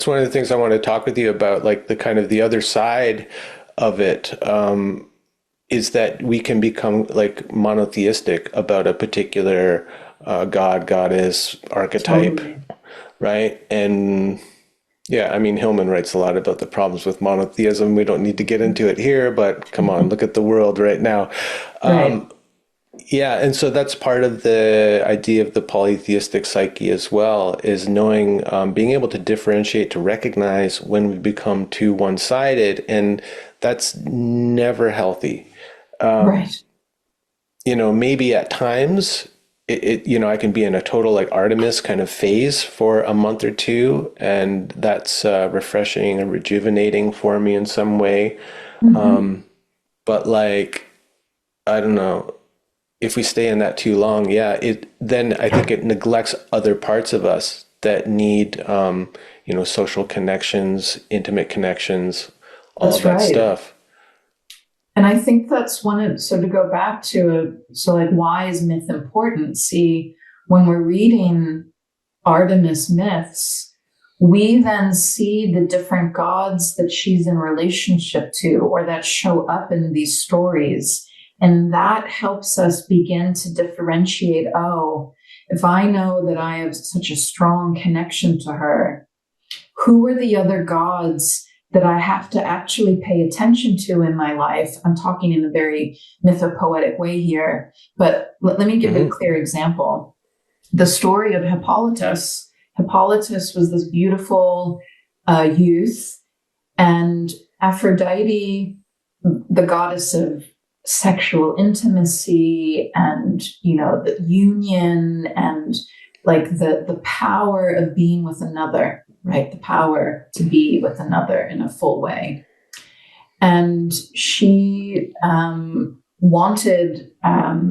It's one of the things I want to talk with you about, like the kind of the other side of it, is that we can become like monotheistic about a particular god, goddess, archetype, Totally. right? And yeah, I mean, Hillman writes a lot about the problems with monotheism. We don't need to get into it here, but come on, look at the world right now. Right. Yeah, and so that's part of the idea of the polytheistic psyche as well, is knowing, being able to differentiate, to recognize when we become too one-sided, and that's never healthy. Right. Maybe at times I can be in a total like Artemis kind of phase for a month or two, and that's refreshing and rejuvenating for me in some way. Hmm. But like, I don't know, if we stay in that too long, yeah, it then I think it neglects other parts of us that need, social connections, intimate connections, all of That's that right. stuff. And I think that's so to go back to, so like, why is myth important? See, when we're reading Artemis myths, we then see the different gods that she's in relationship to or that show up in these stories. And that helps us begin to differentiate, oh, if I know that I have such a strong connection to her, who are the other gods that I have to actually pay attention to in my life? I'm talking in a very mythopoetic way here, but let me give a Hmm. clear example. The story of Hippolytus. Hippolytus was this beautiful youth, and Aphrodite, the goddess of sexual intimacy and the union and like the power of being with another, right? The power to be with another in a full way. And she wanted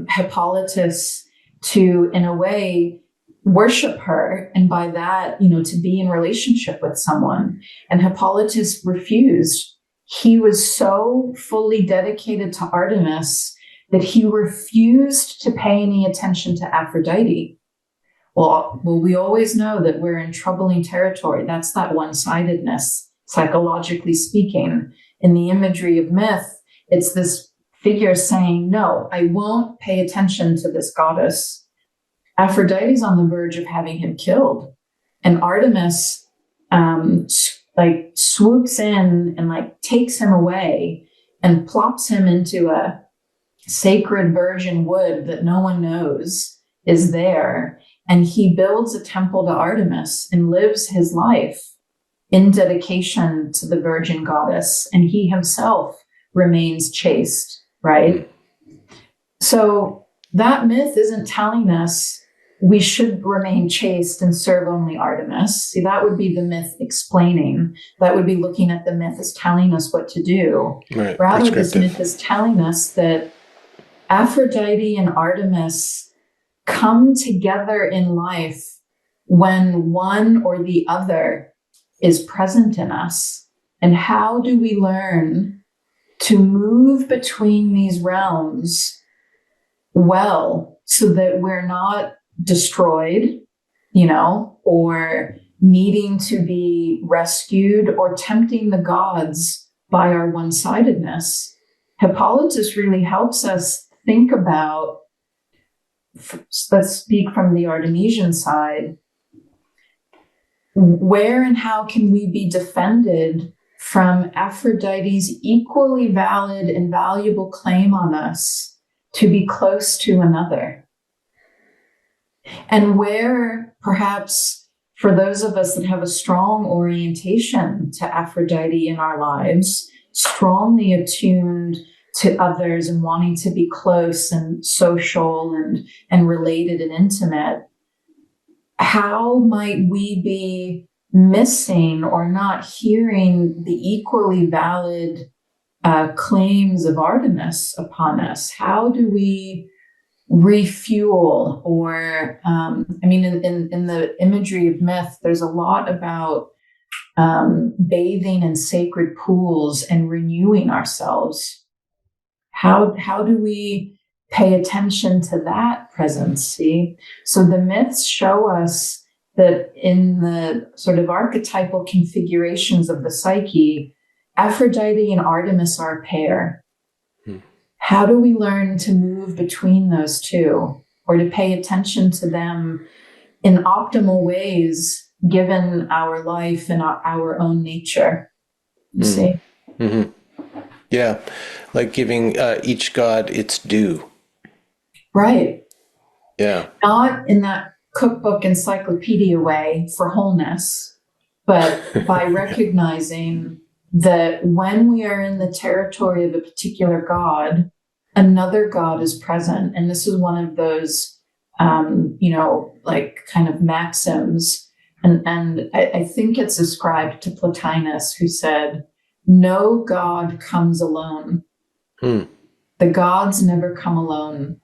Hippolytus to, in a way, worship her, and by that, to be in relationship with someone. And Hippolytus refused. He was so fully dedicated to Artemis that he refused to pay any attention to Aphrodite. Well, we always know that we're in troubling territory. That's that one-sidedness, psychologically speaking. In the imagery of myth, it's this figure saying, no, I won't pay attention to this goddess. Aphrodite's on the verge of having him killed. And Artemis like swoops in and like takes him away and plops him into a sacred virgin wood that no one knows is there. And he builds a temple to Artemis and lives his life in dedication to the virgin goddess. And he himself remains chaste, right? So that myth isn't telling us we should remain chaste and serve only Artemis. See, that would be the myth explaining. That would be looking at the myth as telling us what to do. Right, Rather, this myth prescriptive. is telling us that Aphrodite and Artemis come together in life when one or the other is present in us. And how do we learn to move between these realms well so that we're not destroyed, or needing to be rescued or tempting the gods by our one-sidedness? Hippolytus really helps us think about, let's speak from the Artemisian side, where and how can we be defended from Aphrodite's equally valid and valuable claim on us to be close to another? And where perhaps for those of us that have a strong orientation to Aphrodite in our lives, strongly attuned to others and wanting to be close and social and related and intimate, how might we be missing or not hearing the equally valid claims of Artemis upon us? How do we refuel? Or, in the imagery of myth, there's a lot about bathing in sacred pools and renewing ourselves. How do we pay attention to that presence? See, so the myths show us that in the sort of archetypal configurations of the psyche, Aphrodite and Artemis are a pair. How do we learn to move between those two, or to pay attention to them in optimal ways, given our life and our own nature? You see? Mm-hmm. Yeah, like giving each god its due. Right. Yeah. Not in that cookbook encyclopedia way for wholeness, but by recognizing that when we are in the territory of a particular god, another god is present. And this is one of those, like kind of maxims. And I think it's ascribed to Plotinus, who said, no god comes alone. Hmm. The gods never come alone.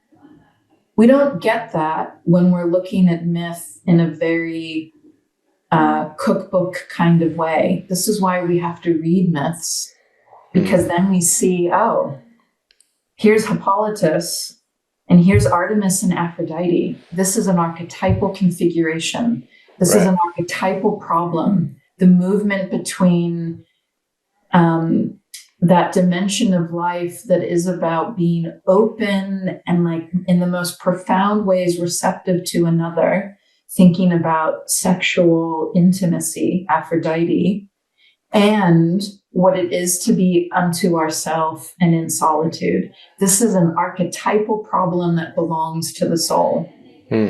We don't get that when we're looking at myth in a very cookbook kind of way. This is why we have to read myths, because then we see, oh, here's Hippolytus and here's Artemis and Aphrodite. This is an archetypal configuration. This is an archetypal problem. The movement between that dimension of life that is about being open and, like, in the most profound ways receptive to another, thinking about sexual intimacy, Aphrodite, and what it is to be unto ourself and in solitude. This is an archetypal problem that belongs to the soul.